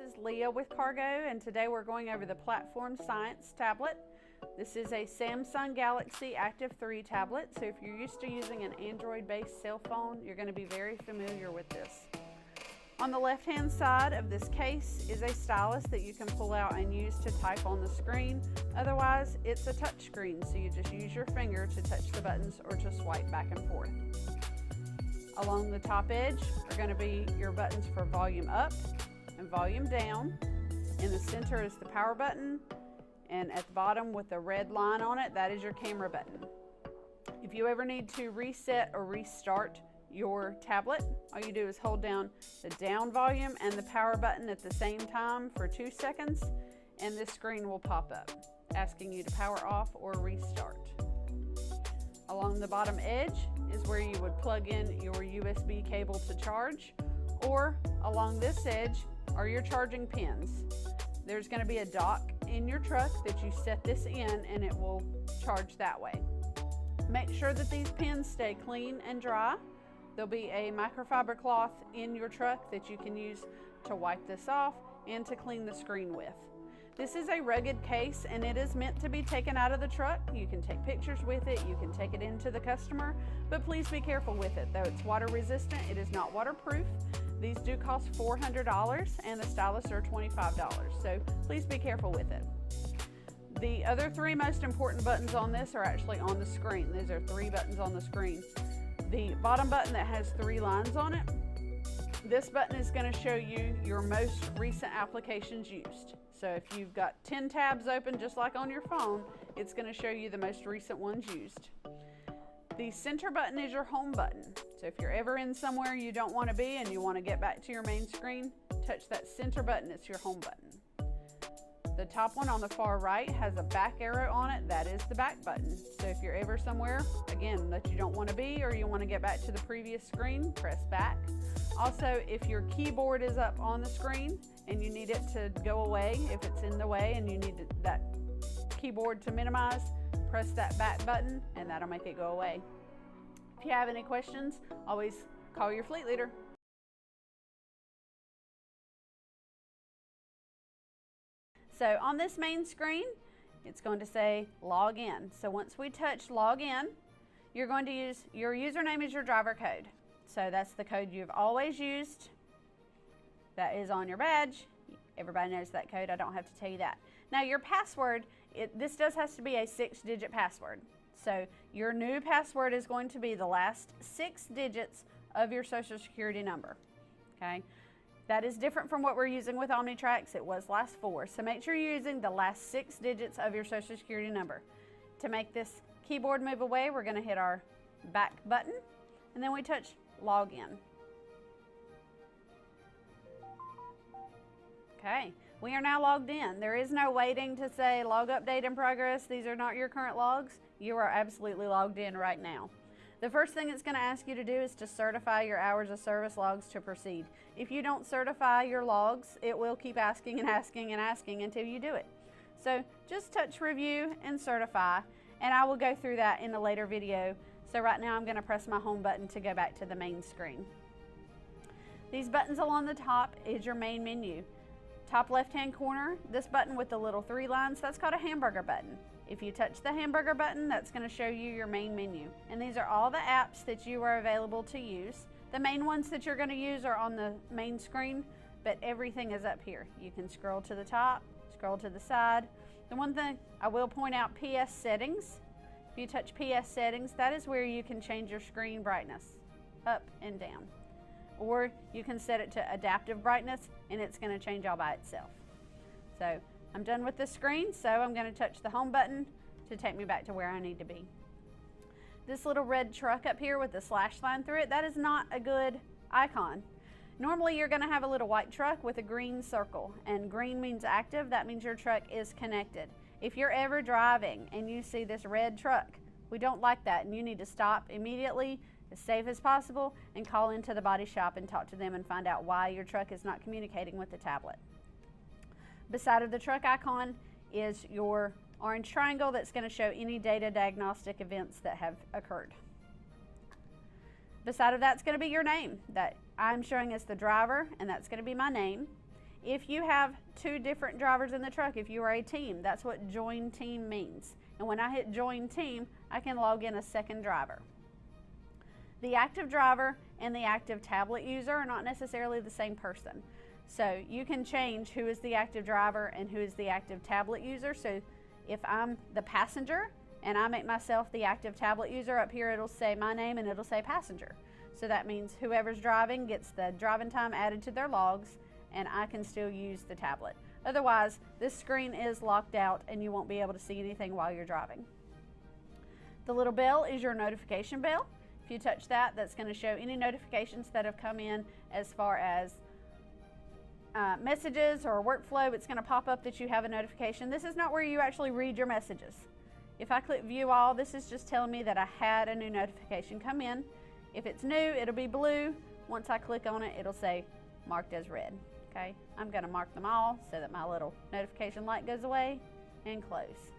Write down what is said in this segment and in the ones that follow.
is Leah with Cargo, and today we're going over the Platform Science tablet. This is a Samsung Galaxy Active 3 tablet, so if you're used to using an Android-based cell phone, you're going to be very familiar with this. On the left-hand side of this case is a stylus that you can pull out and use to type on the screen. Otherwise, it's a touch screen, so you just use your finger to touch the buttons or to swipe back and forth. Along the top edge are going to be your buttons for volume up and volume down. In the center is the power button, and at the bottom with the red line on it, that is your camera button. If you ever need to reset or restart your tablet, all you do is hold down the down volume and the power button at the same time for 2 seconds, and this screen will pop up asking you to power off or restart. Along the bottom edge is where you would plug in your USB cable to charge, or along this edge are your charging pins. There's going to be a dock in your truck that you set this in and it will charge that way. Make sure that these pins stay clean and dry. There'll be a microfiber cloth in your truck that you can use to wipe this off and to clean the screen with. This is a rugged case and it is meant to be taken out of the truck. You can take pictures with it, you can take it into the customer, but please be careful with it. Though it's water resistant, it is not waterproof. These do cost $400 and the stylus are $25, so please be careful with it. The other 3 most important buttons on this are actually on the screen. These are 3 buttons on the screen. The bottom button that has 3 lines on it, this button is going to show you your most recent applications used. So if you've got 10 tabs open just like on your phone, it's going to show you the most recent ones used. The center button is your home button. So if you're ever in somewhere you don't want to be and you want to get back to your main screen, touch that center button, it's your home button. The top one on the far right has a back arrow on it, that is the back button. So if you're ever somewhere, again, that you don't want to be or you want to get back to the previous screen, press back. Also, if your keyboard is up on the screen and you need it to go away, if it's in the way and you need that keyboard to minimize, press that back button and that'll make it go away. If you have any questions, always call your fleet leader. So on this main screen, it's going to say log in. So once we touch log in, you're going to use your username as your driver code. So that's the code you've always used. That is on your badge. Everybody knows that code. I don't have to tell you that. Now your password, this has to be a 6-digit password. So your new password is going to be the last 6 digits of your social security number. Okay. That is different from what we're using with OmniTrax. It was last 4. So make sure you're using the last 6 digits of your social security number. To make this keyboard move away, we're going to hit our back button and then we touch log in. Okay, we are now logged in. There is no waiting to say log update in progress. These are not your current logs. You are absolutely logged in right now. The first thing it's going to ask you to do is to certify your hours of service logs to proceed. If you don't certify your logs, it will keep asking and asking and asking until you do it. So just touch review and certify, and I will go through that in a later video. So right now I'm going to press my home button to go back to the main screen. These buttons along the top is your main menu. Top left-hand corner, this button with the little 3 lines, that's called a hamburger button. If you touch the hamburger button, that's going to show you your main menu. And these are all the apps that you are available to use. The main ones that you're going to use are on the main screen, but everything is up here. You can scroll to the top, scroll to the side. The one thing I will point out, PS settings. If you touch PS settings, that is where you can change your screen brightness up and down. Or you can set it to adaptive brightness and it's going to change all by itself. So I'm done with the screen, so I'm going to touch the home button to take me back to where I need to be. This little red truck up here with the slash line through it, that is not a good icon. Normally you're going to have a little white truck with a green circle, and green means active. That means your truck is connected. If you're ever driving and you see this red truck, we don't like that, and you need to stop immediately, as safe as possible, and call into the body shop and talk to them and find out why your truck is not communicating with the tablet. Beside of the truck icon is your orange triangle that's going to show any data diagnostic events that have occurred. Beside of that's going to be your name that I'm showing as the driver, and that's going to be my name. If you have 2 different drivers in the truck, if you are a team, that's what join team means. And when I hit join team, I can log in a second driver. The active driver and the active tablet user are not necessarily the same person. So you can change who is the active driver and who is the active tablet user. So if I'm the passenger and I make myself the active tablet user, up here it'll say my name and it'll say passenger. So that means whoever's driving gets the driving time added to their logs, and I can still use the tablet. Otherwise, this screen is locked out and you won't be able to see anything while you're driving. The little bell is your notification bell. If you touch that, that's going to show any notifications that have come in as far as messages or workflow. It's going to pop up that you have a notification. This is not where you actually read your messages. If I click view all, this is just telling me that I had a new notification come in. If it's new, it'll be blue. Once I click on it, it'll say marked as red. Okay, I'm going to mark them all so that my little notification light goes away and close.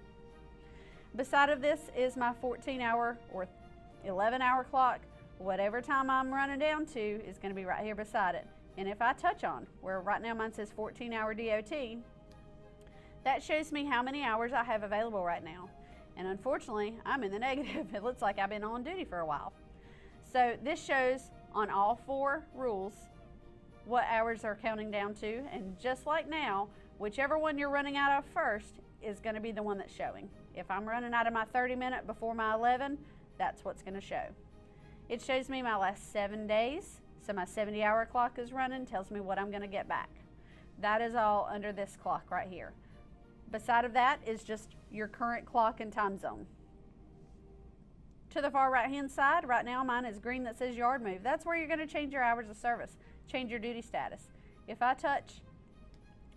Beside of this is my 14-hour or 11-hour clock. Whatever time I'm running down to is going to be right here beside it. And if I touch on where right now mine says 14-hour DOT, that shows me how many hours I have available right now. And unfortunately, I'm in the negative. It looks like I've been on duty for a while. So this shows on all 4 rules what hours are counting down to, and just like now, whichever one you're running out of first is going to be the one that's showing. If I'm running out of my 30-minute before my 11, that's what's going to show. It shows me my last 7 days, so my 70-hour clock is running, tells me what I'm going to get back. That is all under this clock right here. Beside of that is just your current clock and time zone. To the far right-hand side, right now mine is green that says yard move. That's where you're going to change your hours of service, change your duty status. If I touch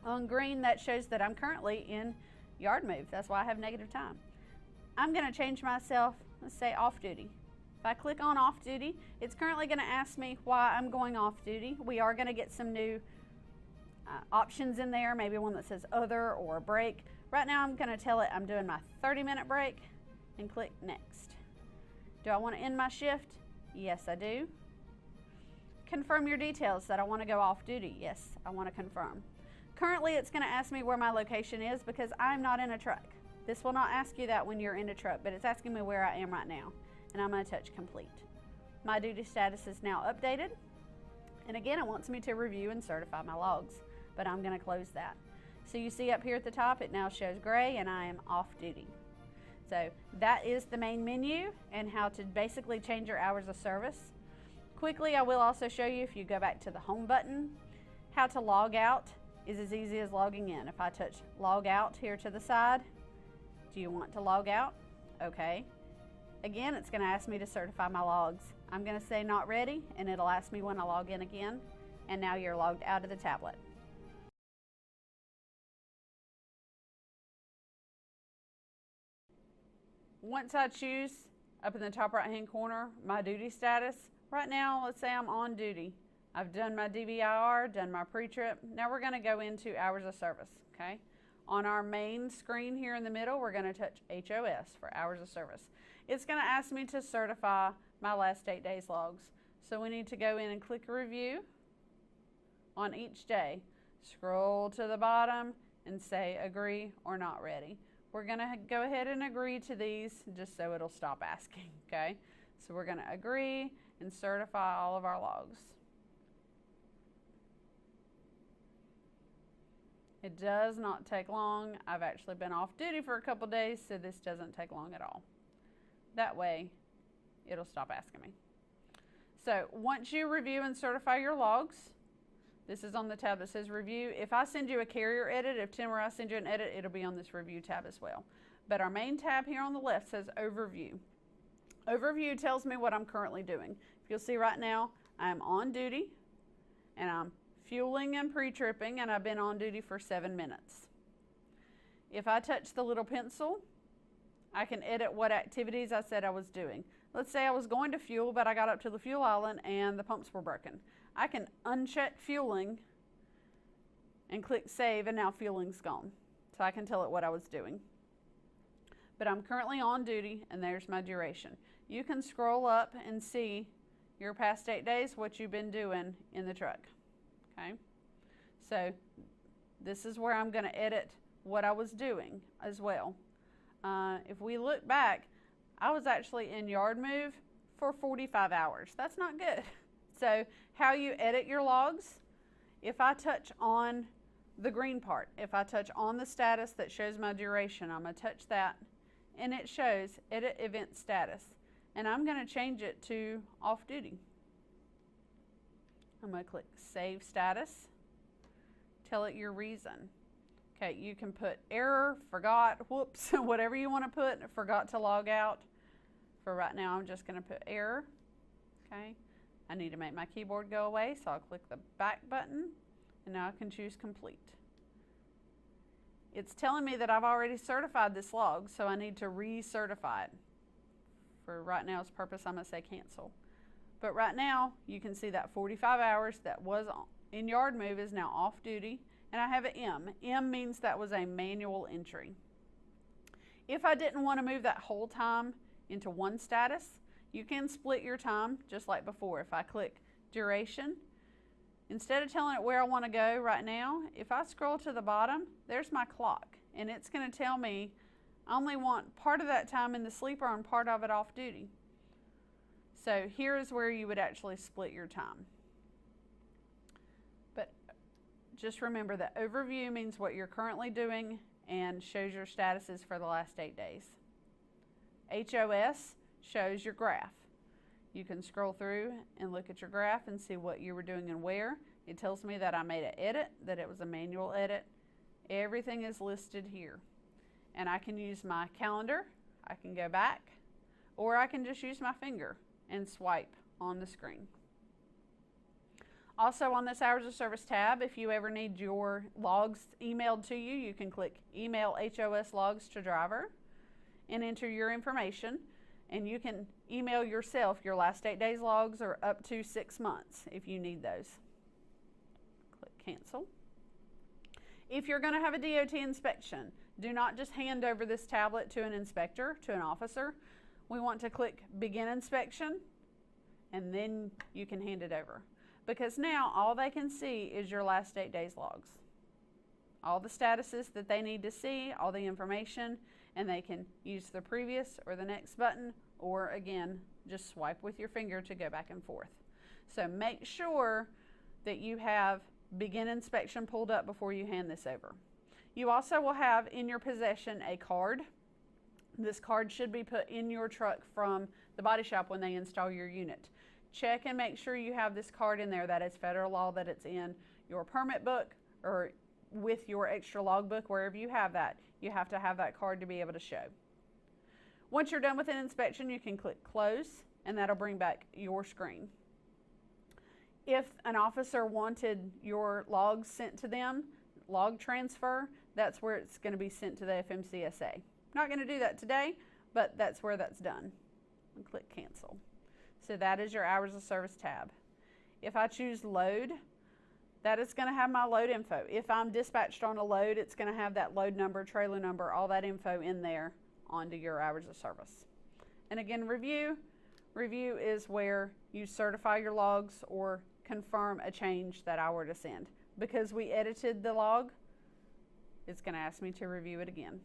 on green, that shows that I'm currently in yard move. That's why I have negative time. I'm going to change myself, let's say off duty. If I click on off duty, it's currently going to ask me why I'm going off duty. We are going to get some new options in there, maybe one that says other or a break. Right now I'm going to tell it I'm doing my 30-minute break and click next. Do I want to end my shift? Yes, I do. Confirm your details that I want to go off duty. Yes, I want to confirm. Currently it's going to ask me where my location is because I'm not in a truck. This will not ask you that when you're in a truck, but it's asking me where I am right now. And I'm going to touch complete. My duty status is now updated. And again, it wants me to review and certify my logs, but I'm going to close that. So you see up here at the top, it now shows gray and I am off duty. So that is the main menu and how to basically change your hours of service. Quickly, I will also show you, if you go back to the home button, how to log out is as easy as logging in. If I touch log out here to the side, do you want to log out? Okay. Again, it's going to ask me to certify my logs. I'm going to say not ready, and it'll ask me when I log in again. And now you're logged out of the tablet. Once I choose up in the top right hand corner my duty status, right now let's say I'm on duty. I've done my DVIR, done my pre-trip. Now we're going to go into hours of service. Okay. On our main screen here in the middle, we're going to touch HOS for hours of service. It's going to ask me to certify my last 8 days logs. So we need to go in and click review on each day. Scroll to the bottom and say agree or not ready. We're going to go ahead and agree to these just so it'll stop asking. Okay. So we're going to agree and certify all of our logs. It does not take long. I've actually been off duty for a couple days, so this doesn't take long at all. That way, it'll stop asking me. So once you review and certify your logs, this is on the tab that says review. If I send you a carrier edit, if Tim or I send you an edit, it'll be on this review tab as well. But our main tab here on the left says overview. Overview tells me what I'm currently doing. If you'll see right now, I'm on duty and I'm fueling and pre-tripping, and I've been on duty for 7 minutes. If I touch the little pencil, I can edit what activities I said I was doing. Let's say I was going to fuel, but I got up to the fuel island and the pumps were broken. I can uncheck fueling and click save, and now fueling's gone. So I can tell it what I was doing. But I'm currently on duty, and there's my duration. You can scroll up and see your past 8 days, what you've been doing in the truck. Okay, so This is where I'm going to edit what I was doing as well. If we look back, I was actually in yard move for 45 hours. That's not good. So how you edit your logs, if I touch on the green part, if I touch on the status that shows my duration, I'm going to touch that and it shows edit event status. And I'm going to change it to off duty. I'm going to click save status, tell it your reason. Okay, you can put error, forgot, whoops, whatever you want to put, forgot to log out. For right now, I'm just going to put error. Okay, I need to make my keyboard go away, so I'll click the back button, and now I can choose complete. It's telling me that I've already certified this log, so I need to recertify it. For right now's purpose, I'm going to say cancel. But right now, you can see that 45 hours that was in yard move is now off duty, and I have an M. M means that was a manual entry. If I didn't want to move that whole time into one status, you can split your time just like before. If I click duration, instead of telling it where I want to go right now, if I scroll to the bottom, there's my clock, and it's going to tell me I only want part of that time in the sleeper and part of it off duty. So here is where you would actually split your time. But just remember that overview means what you're currently doing and shows your statuses for the last 8 days. HOS shows your graph. You can scroll through and look at your graph and see what you were doing and where. It tells me that I made an edit, that it was a manual edit. Everything is listed here. And I can use my calendar, I can go back, or I can just use my finger and swipe on the screen. Also on this Hours of Service tab, if you ever need your logs emailed to you, you can click Email HOS Logs to Driver and enter your information, and you can email yourself your last 8 days logs or up to 6 months if you need those. Click Cancel. If you're going to have a DOT inspection, do not just hand over this tablet to an inspector, to an officer. We want to click Begin Inspection, and then you can hand it over. Because now all they can see is your last 8 days logs. All the statuses that they need to see, all the information, and they can use the previous or the next button, or again, just swipe with your finger to go back and forth. So make sure that you have Begin Inspection pulled up before you hand this over. You also will have in your possession a card. This card should be put in your truck from the body shop when they install your unit. Check and make sure you have this card in there. That is federal law, that it's in your permit book or with your extra logbook, wherever you have that. You have to have that card to be able to show. Once you're done with an inspection, you can click Close, and that'll bring back your screen. If an officer wanted your logs sent to them, log transfer, that's where it's going to be sent to the FMCSA. Not going to do that today, but that's where that's done. And click Cancel. So that is your Hours of Service tab. If I choose Load, that is going to have my load info. If I'm dispatched on a load, it's going to have that load number, trailer number, all that info in there onto your Hours of Service. And again, Review. Review is where you certify your logs or confirm a change that I were to send. Because we edited the log, it's going to ask me to review it again.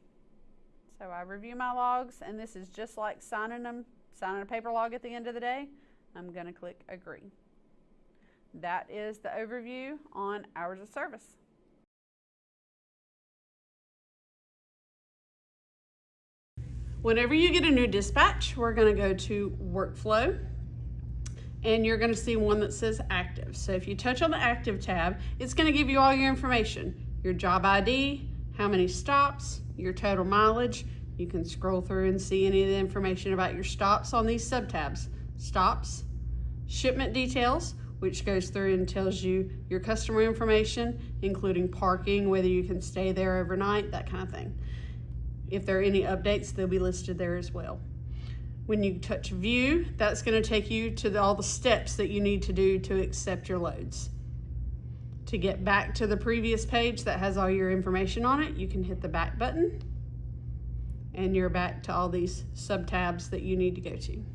So I review my logs, and this is just like signing a paper log at the end of the day. I'm going to click Agree. That is the overview on Hours of Service. Whenever you get a new dispatch, we're going to go to Workflow, and you're going to see one that says Active. So if you touch on the Active tab, it's going to give you all your information, your job ID, how many stops, your total mileage. You can scroll through and see any of the information about your stops on these sub-tabs. Stops, shipment details, which goes through and tells you your customer information, including parking, whether you can stay there overnight, that kind of thing. If there are any updates, they'll be listed there as well. When you touch View, that's going to take you to all the steps that you need to do to accept your loads. To get back to the previous page that has all your information on it, you can hit the back button, and you're back to all these sub-tabs that you need to go to.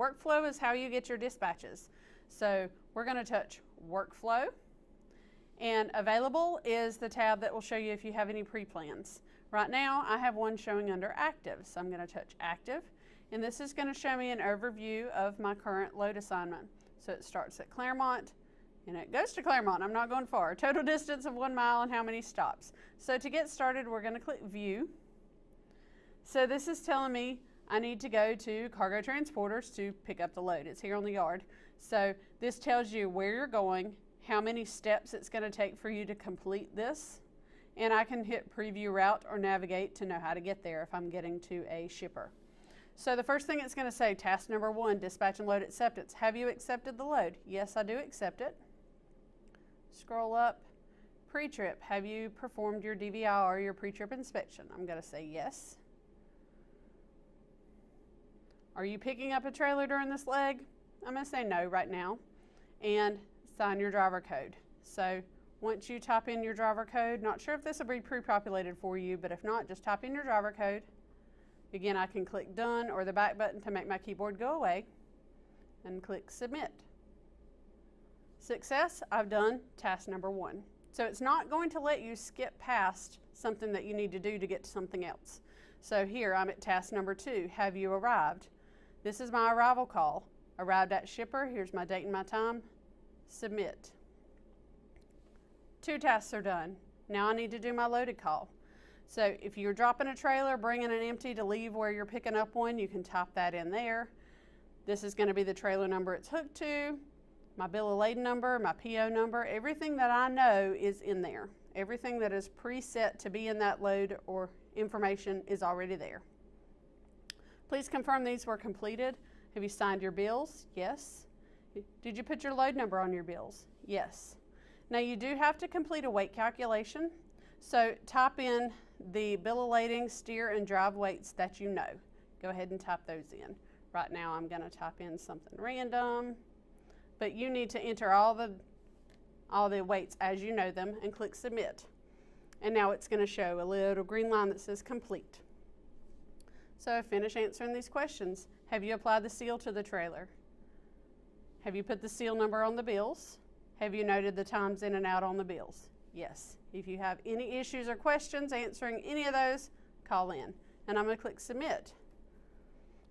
workflow is how you get your dispatches. So we're going to touch workflow, and available is the tab that will show you if you have any pre-plans. Right now I have one showing under active, so I'm going to touch active, and this is going to show me an overview of my current load assignment. So it starts at Claremont and it goes to Claremont. I'm not going far. Total distance of 1 mile and how many stops. So to get started, we're going to click view. So this is telling me I need to go to Cargo Transporters to pick up the load. It's here on the yard. So this tells you where you're going, how many steps it's going to take for you to complete this, and I can hit preview route or navigate to know how to get there if I'm getting to a shipper. So the first thing it's going to say, task number 1, dispatch and load acceptance. Have you accepted the load? Yes, I do accept it. Scroll up, pre-trip. Have you performed your DVIR, your pre-trip inspection? I'm going to say yes. Are you picking up a trailer during this leg? I'm going to say no right now. And sign your driver code. So once you type in your driver code, not sure if this will be pre-populated for you, but if not, just type in your driver code. Again, I can click done or the back button to make my keyboard go away and click submit. Success, I've done task number 1. So it's not going to let you skip past something that you need to do to get to something else. So here I'm at task number 2, have you arrived? This is my arrival call. Arrived at shipper, here's my date and my time, submit. 2 tasks are done. Now I need to do my loaded call. So if you're dropping a trailer, bringing an empty to leave where you're picking up one, you can type that in there. This is going to be the trailer number it's hooked to, my bill of lading number, my PO number, everything that I know is in there. Everything that is preset to be in that load or information is already there. Please confirm these were completed. Have you signed your bills? Yes. Did you put your load number on your bills? Yes. Now you do have to complete a weight calculation. So type in the bill of lading, steer, and drive weights that you know. Go ahead and type those in. Right now I'm going to type in something random, but you need to enter all the weights as you know them and click submit. And now it's going to show a little green line that says complete. So finish answering these questions. Have you applied the seal to the trailer? Have you put the seal number on the bills? Have you noted the times in and out on the bills? Yes. If you have any issues or questions answering any of those, call in. And I'm going to click submit.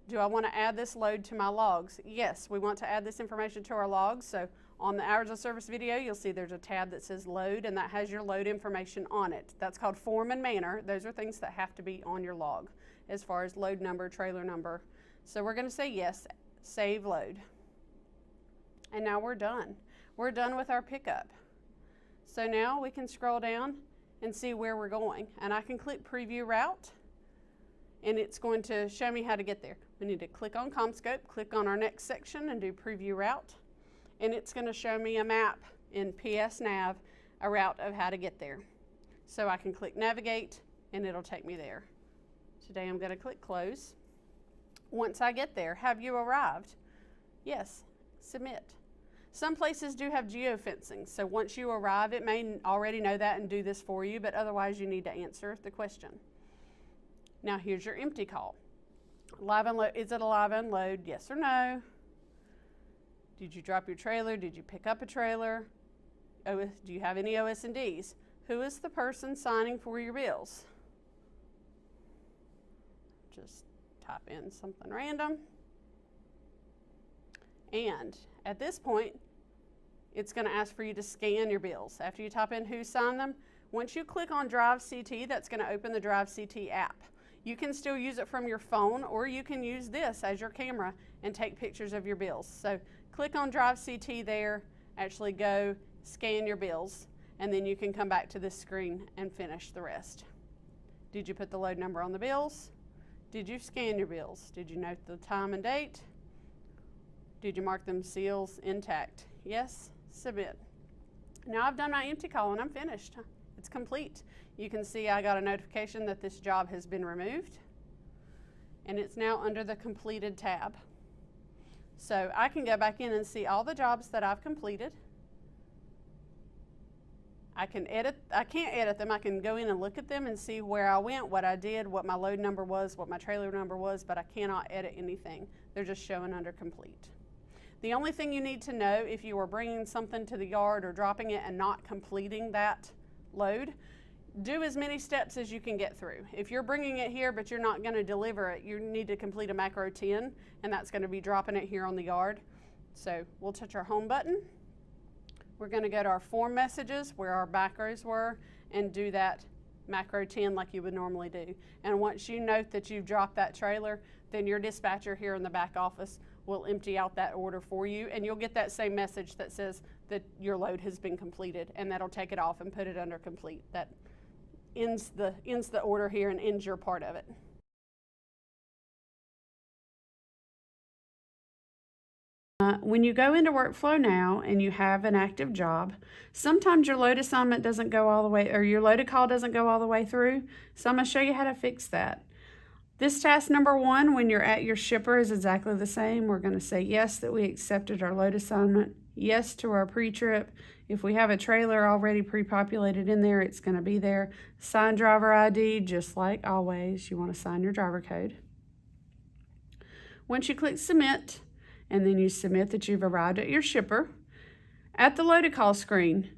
Do I want to add this load to my logs? Yes, we want to add this information to our logs. So on the hours of service video, you'll see there's a tab that says load, and that has your load information on it. That's called form and manner. Those are things that have to be on your log as far as load number, trailer number. So we're going to say yes, save load. And now we're done. We're done with our pickup. So now we can scroll down and see where we're going. And I can click preview route, and it's going to show me how to get there. We need to click on CommScope, click on our next section and do preview route. And it's going to show me a map in PS Nav, a route of how to get there. So I can click navigate and it'll take me there. Today I'm going to click close. Once I get there, have you arrived? Yes, submit. Some places do have geofencing, so once you arrive, it may already know that and do this for you, but otherwise you need to answer the question. Now here's your empty call. Live unload, is it a live unload? Yes or no? Did you drop your trailer? Did you pick up a trailer? Do you have any OS&Ds? Who is the person signing for your bills? Just type in something random. And at this point, it's going to ask for you to scan your bills. After you type in who signed them, once you click on Drive CT, that's going to open the Drive CT app. You can still use it from your phone, or you can use this as your camera and take pictures of your bills. So click on Drive CT there, actually go scan your bills, and then you can come back to this screen and finish the rest. Did you put the load number on the bills? Did you scan your bills? Did you note the time and date? Did you mark them seals intact? Yes, submit. Now I've done my empty call and I'm finished. It's complete. You can see I got a notification that this job has been removed, and it's now under the completed tab. So I can go back in and see all the jobs that I've completed. I can't edit them. I can go in and look at them and see where I went, what I did, what my load number was, what my trailer number was, but I cannot edit anything. They're just showing under complete. The only thing you need to know if you are bringing something to the yard or dropping it and not completing that load, do as many steps as you can get through. If you're bringing it here but you're not going to deliver it, you need to complete a macro 10, and that's going to be dropping it here on the yard. So we'll touch our home button. We're going to go to our form messages where our macros were and do that macro 10 like you would normally do. And once you note that you've dropped that trailer, then your dispatcher here in the back office will empty out that order for you, and you'll get that same message that says that your load has been completed, and that'll take it off and put it under complete. That ends the order here and ends your part of it. When you go into workflow now and you have an active job, sometimes your load assignment doesn't go all the way, or your loaded call doesn't go all the way through. So I'm going to show you how to fix that. This task number 1, when you're at your shipper, is exactly the same. We're going to say yes that we accepted our load assignment, yes to our pre-trip. If we have a trailer already pre-populated in there, it's going to be there. Sign driver ID, just like always. You want to sign your driver code. Once you click submit, and then you submit that you've arrived at your shipper, at the loaded call screen,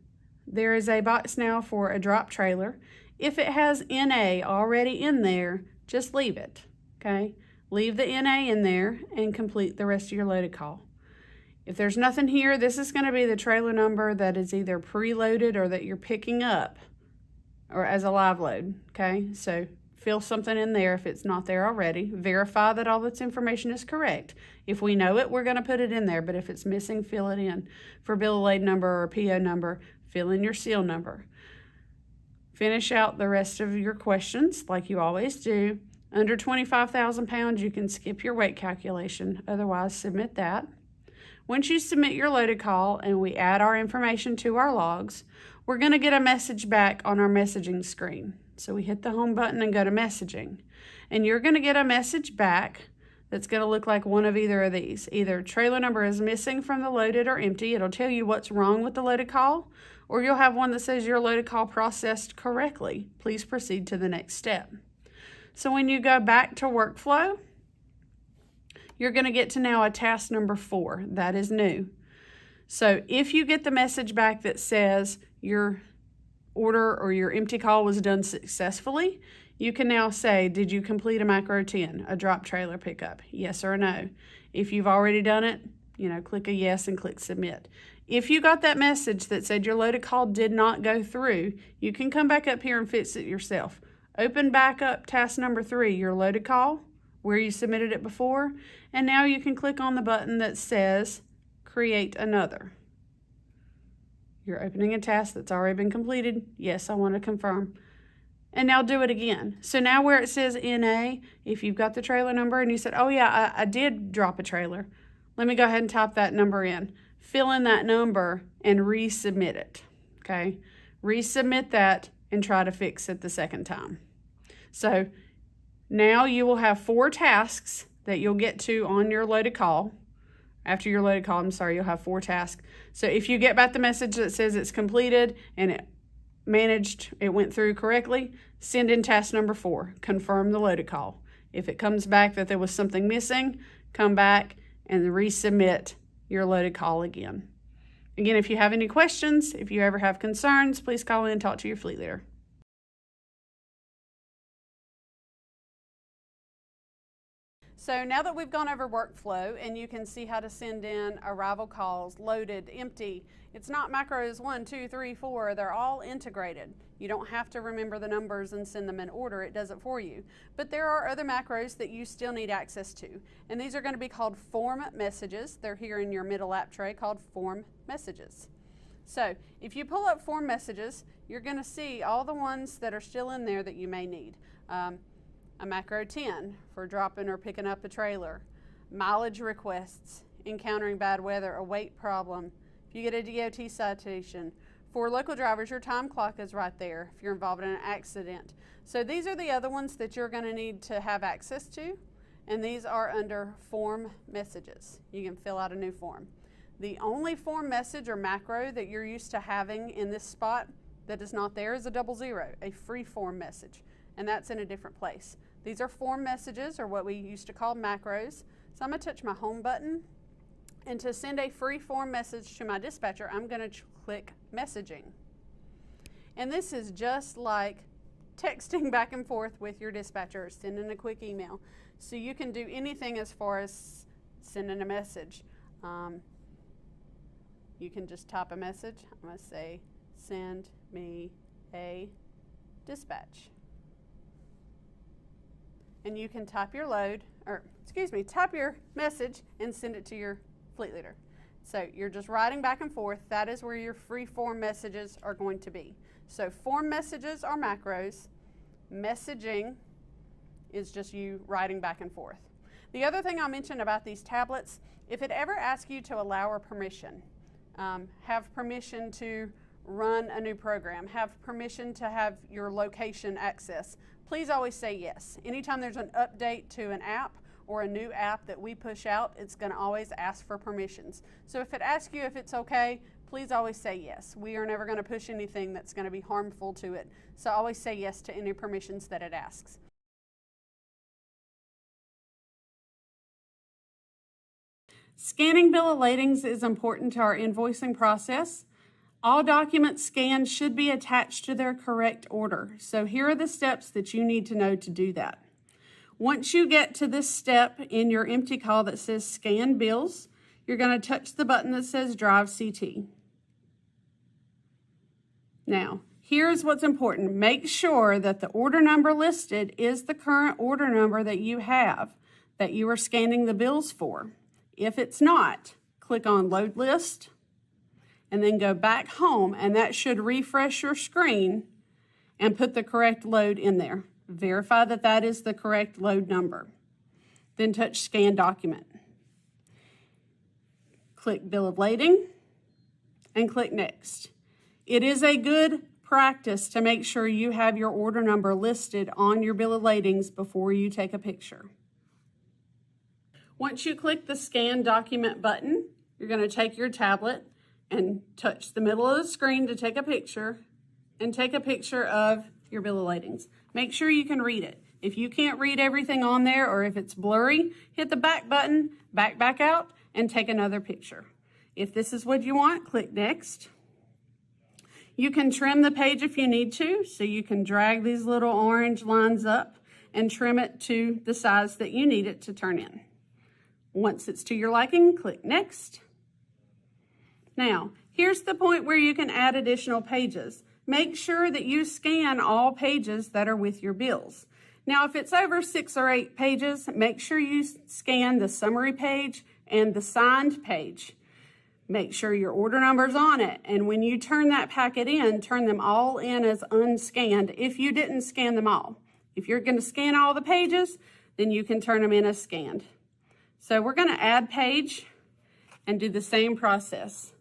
there is a box now for a drop trailer. If it has NA already in there, just leave it, okay? Leave the NA in there and complete the rest of your loaded call. If there's nothing here, this is going to be the trailer number that is either preloaded or that you're picking up or as a live load, okay? So fill something in there if it's not there already. Verify that all this information is correct. If we know it, we're going to put it in there, but if it's missing, fill it in. For bill of lading number or PO number, fill in your seal number. Finish out the rest of your questions like you always do. Under 25,000 pounds, you can skip your weight calculation. Otherwise, submit that. Once you submit your loaded call and we add our information to our logs, we're going to get a message back on our messaging screen. So we hit the home button and go to messaging. And you're going to get a message back that's going to look like one of either of these. Either trailer number is missing from the loaded or empty. It'll tell you what's wrong with the loaded call. Or you'll have one that says your loaded call processed correctly. Please proceed to the next step. So when you go back to workflow, you're going to get to now a task number 4. That is new. So if you get the message back that says your order or your empty call was done successfully, you can now say, did you complete a macro 10, a drop trailer pickup? Yes or no. If you've already done it, click a yes and click submit. If you got that message that said your loaded call did not go through, you can come back up here and fix it yourself. Open back up task number 3, your loaded call, where you submitted it before, and now you can click on the button that says create another. You're opening a task that's already been completed. Yes, I want to confirm. And now do it again. So now where it says NA, if you've got the trailer number and you said, oh yeah, I did drop a trailer, let me go ahead and type that number in. Fill in that number and resubmit it, okay? Resubmit that and try to fix it the second time. So now you will have 4 tasks that you'll get to on your loaded call. After your loaded call, you'll have 4 tasks. So if you get back the message that says it's completed and it went through correctly, send in task number 4, confirm the loaded call. If it comes back that there was something missing, come back and resubmit your loaded call again. Again, if you have any questions, if you ever have concerns, please call in and talk to your fleet leader. So now that we've gone over workflow and you can see how to send in arrival calls, loaded, empty, it's not macros 1, 2, 3, 4, they're all integrated. You don't have to remember the numbers and send them in order, it does it for you. But there are other macros that you still need access to. And these are going to be called form messages. They're here in your middle app tray called form messages. So if you pull up form messages, you're going to see all the ones that are still in there that you may need. A macro 10 for dropping or picking up a trailer, mileage requests, encountering bad weather, a weight problem, if you get a DOT citation. For local drivers, your time clock is right there if you're involved in an accident. So these are the other ones that you're going to need to have access to, and these are under form messages. You can fill out a new form. The only form message or macro that you're used to having in this spot that is not there is a 00, a free form message, and that's in a different place. These are form messages, or what we used to call macros. So I'm going to touch my home button, and to send a free form message to my dispatcher, I'm going to click messaging. And this is just like texting back and forth with your dispatcher, sending a quick email. So you can do anything as far as sending a message. You can just type a message. I'm going to say, send me a dispatch. And you can type your type your message and send it to your fleet leader. So you're just writing back and forth. That is where your free form messages are going to be. So form messages are macros. Messaging is just you writing back and forth. The other thing I'll mention about these tablets, if it ever asks you to allow or permission, have permission to run a new program, have permission to have your location access, please always say yes. Anytime there's an update to an app or a new app that we push out, it's going to always ask for permissions. So if it asks you if it's okay, please always say yes. We are never going to push anything that's going to be harmful to it. So always say yes to any permissions that it asks. Scanning bill of ladings is important to our invoicing process. All documents scanned should be attached to their correct order. So here are the steps that you need to know to do that. Once you get to this step in your empty call that says Scan Bills, you're going to touch the button that says Drive CT. Now, here's what's important. Make sure that the order number listed is the current order number that you have, that you are scanning the bills for. If it's not, click on Load List, and then go back home, and that should refresh your screen and put the correct load in there. Verify that that is the correct load number. Then touch Scan Document. Click Bill of Lading and click Next. It is a good practice to make sure you have your order number listed on your bill of ladings before you take a picture. Once you click the Scan Document button, you're going to take your tablet and touch the middle of the screen to take a picture, and take a picture of your bill of ladings. Make sure you can read it. If you can't read everything on there, or if it's blurry, hit the back button, back out, and take another picture. If this is what you want, click Next. You can trim the page if you need to, so you can drag these little orange lines up and trim it to the size that you need it to turn in. Once it's to your liking, click Next. Now, here's the point where you can add additional pages. Make sure that you scan all pages that are with your bills. Now, if it's over 6 or 8 pages, make sure you scan the summary page and the signed page. Make sure your order number's on it, and when you turn that packet in, turn them all in as unscanned if you didn't scan them all. If you're going to scan all the pages, then you can turn them in as scanned. So we're going to add page and do the same process.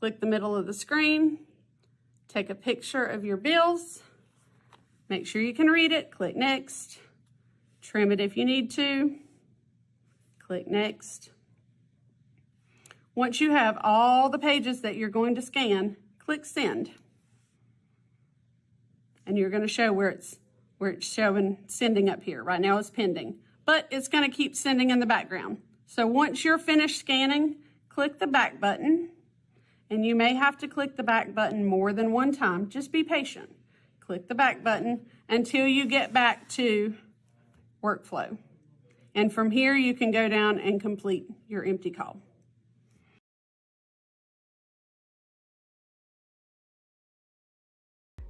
Click the middle of the screen, take a picture of your bills, make sure you can read it, click Next, trim it if you need to, click Next. Once you have all the pages that you're going to scan, click Send. And you're going to show where it's showing sending up here. Right now it's pending, but it's going to keep sending in the background. So once you're finished scanning, click the back button, and you may have to click the back button more than one time. Just be patient. Click the back button until you get back to workflow. And from here, you can go down and complete your empty call.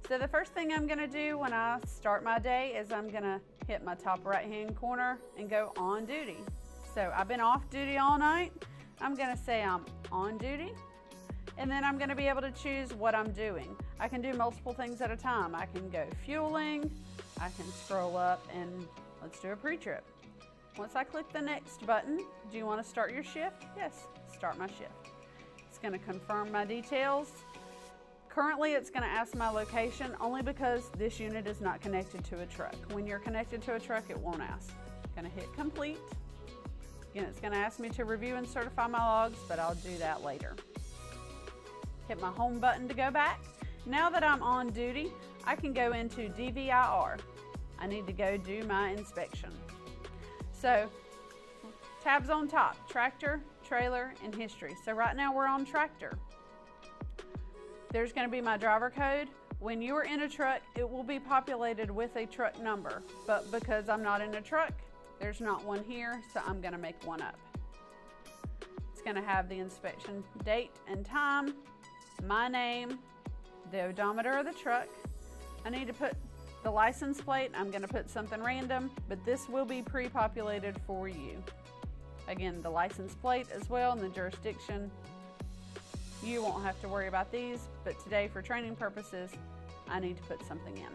So the first thing I'm going to do when I start my day is I'm going to hit my top right hand corner and go on duty. So I've been off duty all night. I'm going to say I'm on duty, and then I'm going to be able to choose what I'm doing. I can do multiple things at a time. I can go fueling, I can scroll up, and let's do a pre-trip. Once I click the next button, do you want to start your shift? Yes, start my shift. It's going to confirm my details. Currently, it's going to ask my location only because this unit is not connected to a truck. When you're connected to a truck, it won't ask. I'm going to hit complete. Again, it's going to ask me to review and certify my logs, but I'll do that later. Hit my home button to go back. Now that I'm on duty, I can go into DVIR. I need to go do my inspection. So tabs on top, tractor, trailer, and history. So right now we're on tractor. There's going to be my driver code. When you are in a truck, it will be populated with a truck number, but because I'm not in a truck, there's not one here, so I'm going to make one up. It's going to have the inspection date and time, my name, the odometer of the truck. I need to put the license plate. I'm going to put something random, but this will be pre-populated for you. Again, the license plate as well and the jurisdiction. You won't have to worry about these, but today for training purposes, I need to put something in.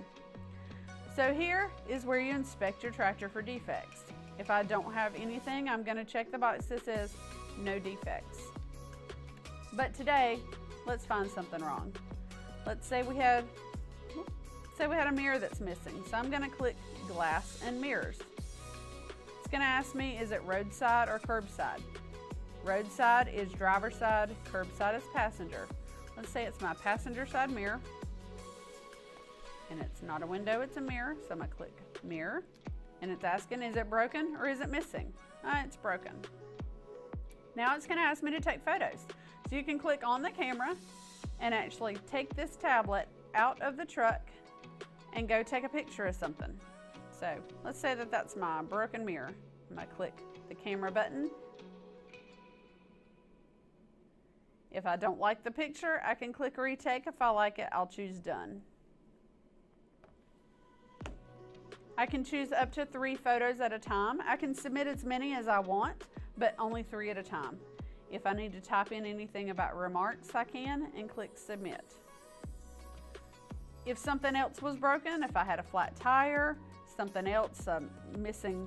So here is where you inspect your tractor for defects. If I don't have anything, I'm going to check the box that says no defects. But today, let's find something wrong. Let's say we had a mirror that's missing. So I'm going to click glass and mirrors. It's going to ask me, is it roadside or curbside? Roadside is driver side, curbside is passenger. Let's say it's my passenger side mirror. And it's not a window, it's a mirror. So I'm going to click mirror. And it's asking, is it broken or is it missing? It's broken. Now it's going to ask me to take photos. So you can click on the camera and actually take this tablet out of the truck and go take a picture of something. So let's say that that's my broken mirror. I'm going to click the camera button. If I don't like the picture, I can click retake. If I like it, I'll choose done. I can choose up to 3 photos at a time. I can submit as many as I want, but only 3 at a time. If I need to type in anything about remarks, I can, and click submit. If something else was broken, if I had a flat tire, something else, a missing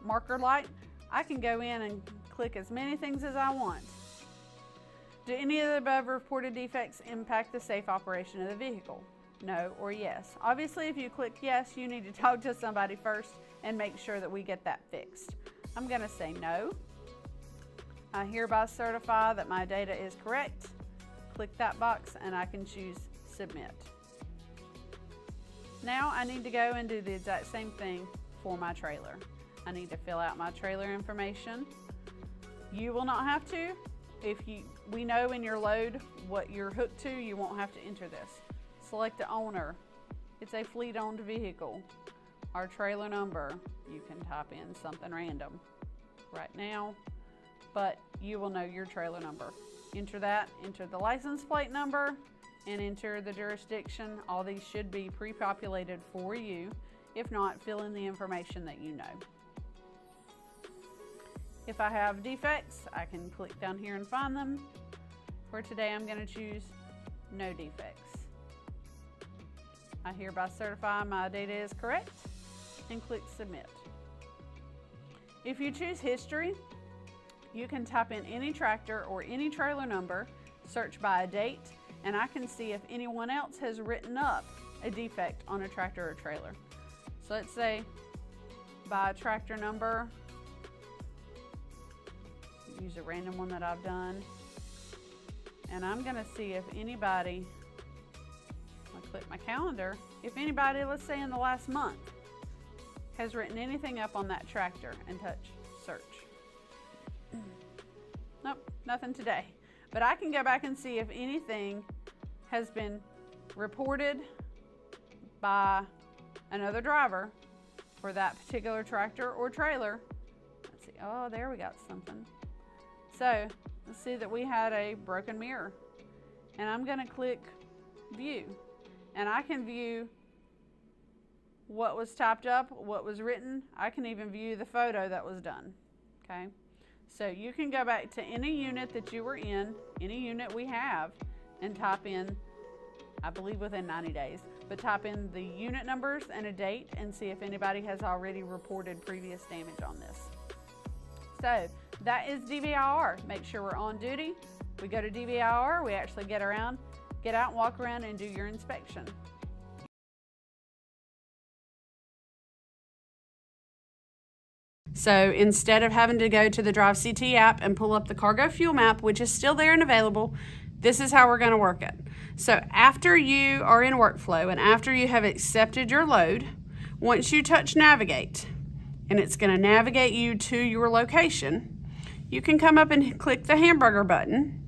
marker light, I can go in and click as many things as I want. Do any of the above reported defects impact the safe operation of the vehicle? No or yes. Obviously, if you click yes, you need to talk to somebody first and make sure that we get that fixed. I'm going to say no. I hereby certify that my data is correct. Click that box and I can choose submit. Now I need to go and do the exact same thing for my trailer. I need to fill out my trailer information. You will not have to. We know in your load what you're hooked to, you won't have to enter this. Select the owner. It's a fleet-owned vehicle. Our trailer number, you can type in something random right now, but you will know your trailer number. Enter that, enter the license plate number, and enter the jurisdiction. All these should be pre-populated for you. If not, fill in the information that you know. If I have defects, I can click down here and find them. For today, I'm going to choose no defects. I hereby certify my data is correct and click submit. If you choose history, you can type in any tractor or any trailer number, search by a date, and I can see if anyone else has written up a defect on a tractor or trailer. So let's say by tractor number, use a random one that I've done, and I'm going to see if anybody, I'll click my calendar, if anybody, let's say in the last month, has written anything up on that tractor, and touch search. Nope, nothing today. But I can go back and see if anything has been reported by another driver for that particular tractor or trailer. Let's see, oh, there we got something. So let's see that we had a broken mirror, and I'm going to click view, and I can view what was typed up, what was written. I can even view the photo that was done. Okay, so you can go back to any unit that you were in, any unit we have, and type in, I believe within 90 days, but type in the unit numbers and a date and see if anybody has already reported previous damage on this. So that is DVIR. Make sure we're on duty. We go to DVIR, we actually get out and walk around and do your inspection. So instead of having to go to the Drive CT app and pull up the cargo fuel map, which is still there and available, this is how we're going to work it. So after you are in workflow and after you have accepted your load, once you touch navigate, and it's going to navigate you to your location, you can come up and click the hamburger button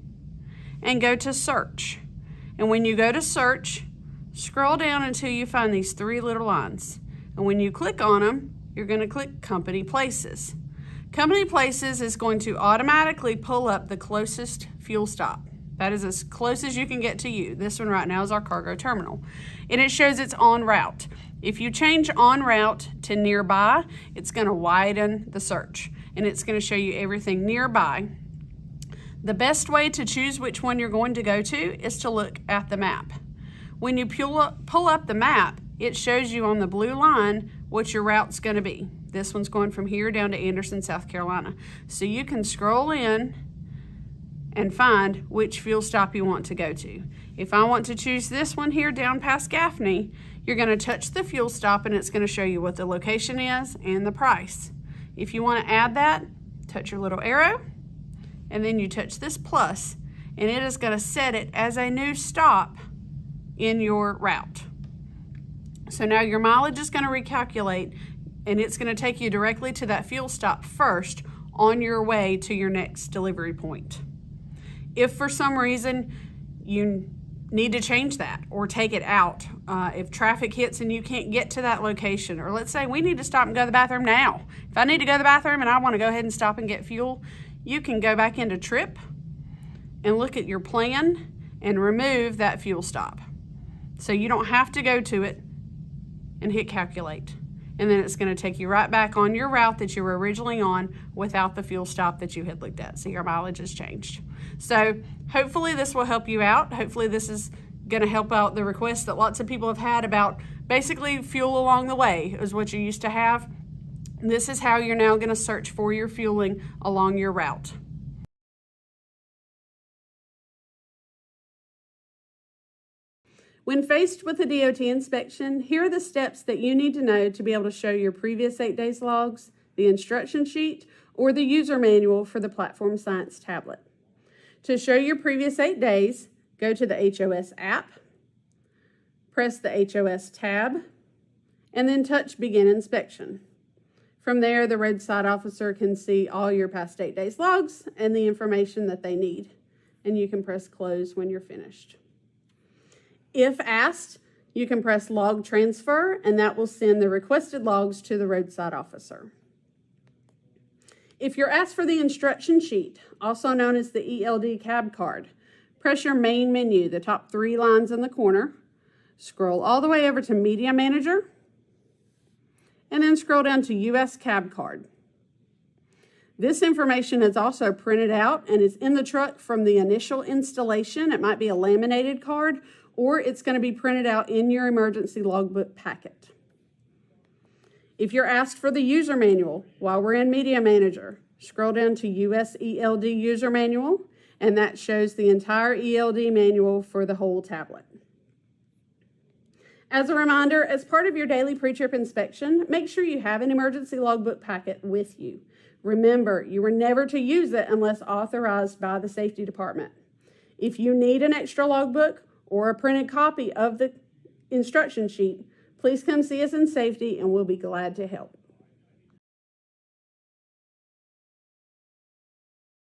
and go to search. And when you go to search, scroll down until you find these three little lines. And when you click on them, you're going to click Company Places. Company Places is going to automatically pull up the closest fuel stop. That is as close as you can get to you. This one right now is our cargo terminal. And it shows it's en route. If you change en route to nearby, it's going to widen the search. And it's going to show you everything nearby. The best way to choose which one you're going to go to is to look at the map. When you pull up the map, it shows you on the blue line what your route's going to be. This one's going from here down to Anderson, South Carolina. So you can scroll in and find which fuel stop you want to go to. If I want to choose this one here down past Gaffney, you're going to touch the fuel stop and it's going to show you what the location is and the price. If you want to add that, touch your little arrow and then you touch this plus and it is going to set it as a new stop in your route. So now your mileage is going to recalculate and it's going to take you directly to that fuel stop first on your way to your next delivery point. If for some reason you need to change that or take it out, if traffic hits and you can't get to that location, or let's say we need to stop and go to the bathroom now. If I need to go to the bathroom and I want to go ahead and stop and get fuel, you can go back into Trip and look at your plan and remove that fuel stop. So you don't have to go to it and hit calculate. And then it's going to take you right back on your route that you were originally on without the fuel stop that you had looked at. So your mileage has changed. So hopefully this will help you out. Hopefully this is going to help out the requests that lots of people have had about basically fuel along the way is what you used to have. This is how you're now going to search for your fueling along your route. When faced with a DOT inspection, here are the steps that you need to know to be able to show your previous 8 days logs, the instruction sheet, or the user manual for the Platform Science tablet. To show your previous 8 days, go to the HOS app, press the HOS tab, and then touch Begin Inspection. From there, the roadside officer can see all your past 8 days logs and the information that they need, and you can press Close when you're finished. If asked, you can press Log Transfer, and that will send the requested logs to the roadside officer. If you're asked for the instruction sheet, also known as the ELD cab card, press your main menu, the top 3 lines in the corner, scroll all the way over to Media Manager, and then scroll down to US Cab Card. This information is also printed out and is in the truck from the initial installation. It might be a laminated card, or it's going to be printed out in your emergency logbook packet. If you're asked for the user manual while we're in Media Manager, scroll down to US ELD User Manual, and that shows the entire ELD manual for the whole tablet. As a reminder, as part of your daily pre-trip inspection, make sure you have an emergency logbook packet with you. Remember, you are never to use it unless authorized by the safety department. If you need an extra logbook or a printed copy of the instruction sheet, please come see us in safety and we'll be glad to help.